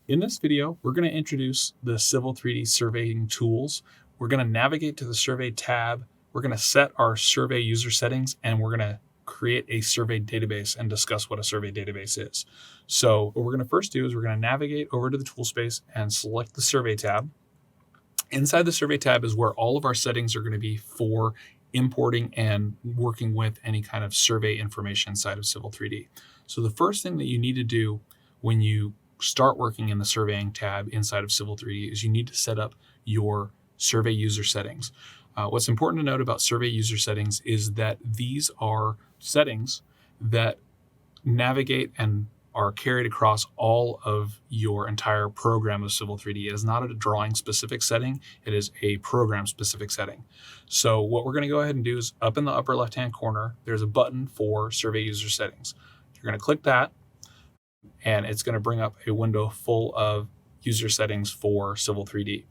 In this video, we're going to introduce the Civil 3D surveying tools. We're going to navigate to the Survey tab. We're going to set our survey user settings, and we're going to create a survey database and discuss what a survey database is. So what we're going to first do is we're going to navigate over to the tool space and select the Survey tab. Inside the Survey tab is where all of our settings are going to be for importing and working with any kind of survey information inside of Civil 3D. So the first thing that you need to do when you start working in the surveying tab inside of Civil 3D is you need to set up your survey user settings. What's important to note about survey user settings is that these are settings that navigate and are carried across all of your entire program of Civil 3D. It is not a drawing specific setting, it is a program specific setting. So what we're going to go ahead and do is up in the upper left hand corner, there's a button for survey user settings. You're going to click that, and it's going to bring up a window full of user settings for Civil 3D.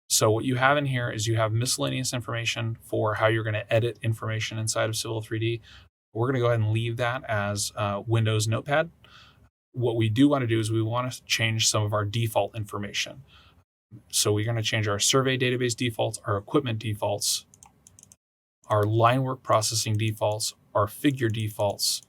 So what you have in here is you have miscellaneous information for how you're going to edit information inside of Civil 3D. We're going to go ahead and leave that as Windows Notepad. What we do want to do is we want to change some of our default information. So we're going to change our survey database defaults, our equipment defaults, our line work processing defaults, our figure defaults,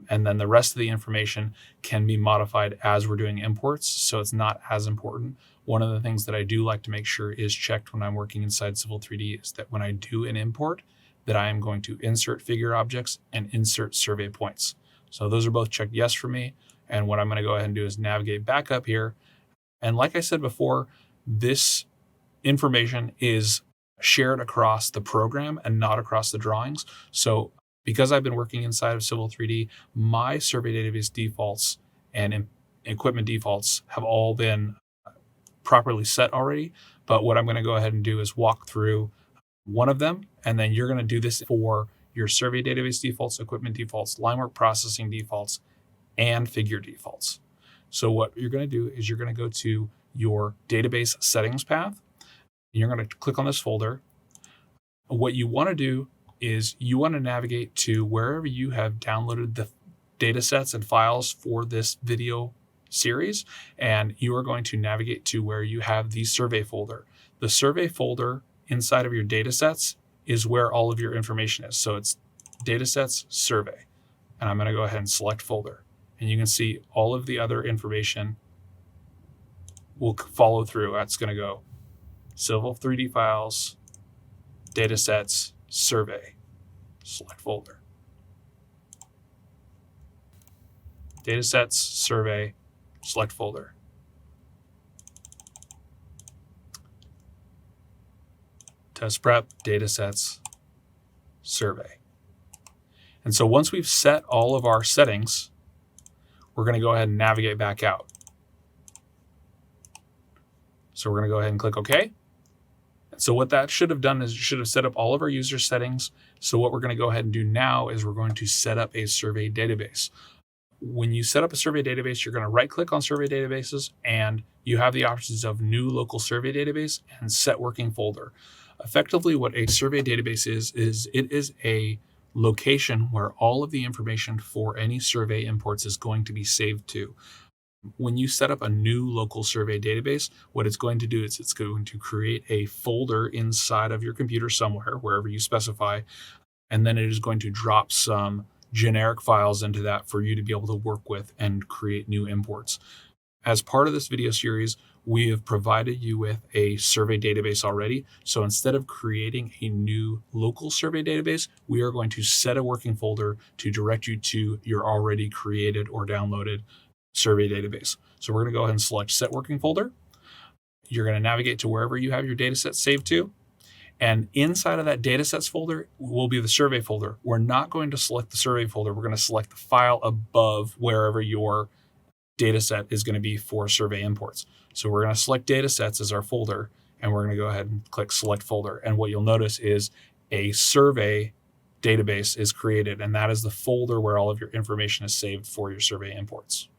and then the rest of the information can be modified as we're doing imports, so it's not as important. One of the things that I do like to make sure is checked when I'm working inside Civil 3D is that when I do an import, that I am going to insert figure objects and insert survey points. So those are both checked yes for me. And what I'm going to go ahead and do is navigate back up here. And like I said before, this information is shared across the program and not across the drawings. So because I've been working inside of Civil 3D, my survey database defaults and equipment defaults have all been properly set already. But what I'm going to go ahead and do is walk through one of them, and then you're going to do this for your survey database defaults, equipment defaults, line work processing defaults, and figure defaults. So what you're going to do is you're going to go to your database settings path, and you're going to click on this folder. What you want to do is you want to navigate to wherever you have downloaded the data sets and files for this video series, and you are going to navigate to where you have the survey folder. The survey folder inside of your data sets is where all of your information is. So it's datasets survey, and I'm going to go ahead and select folder, and you can see all of the other information will follow through. That's going to go Civil 3D files, datasets, survey, select folder. Datasets, survey, select folder. Test prep, datasets, survey. And so once we've set all of our settings, we're going to go ahead and navigate back out. So we're going to go ahead and click OK. So what that should have done is you should have set up all of our user settings. So what we're going to go ahead and do now is we're going to set up a survey database. When you set up a survey database, you're going to right click on survey databases, and you have the options of new local survey database and set working folder. Effectively, what a survey database is it is a location where all of the information for any survey imports is going to be saved to. When you set up a new local survey database, what it's going to do is it's going to create a folder inside of your computer somewhere, wherever you specify, and then it is going to drop some generic files into that for you to be able to work with and create new imports. As part of this video series, we have provided you with a survey database already. So instead of creating a new local survey database, we are going to set a working folder to direct you to your already created or downloaded survey database. So we're going to go ahead and select set working folder. You're going to navigate to wherever you have your data set saved to. And inside of that datasets folder will be the survey folder. We're not going to select the survey folder. We're going to select the file above wherever your dataset is going to be for survey imports. So we're going to select datasets as our folder, and we're going to go ahead and click select folder. And what you'll notice is a survey database is created, and that is the folder where all of your information is saved for your survey imports.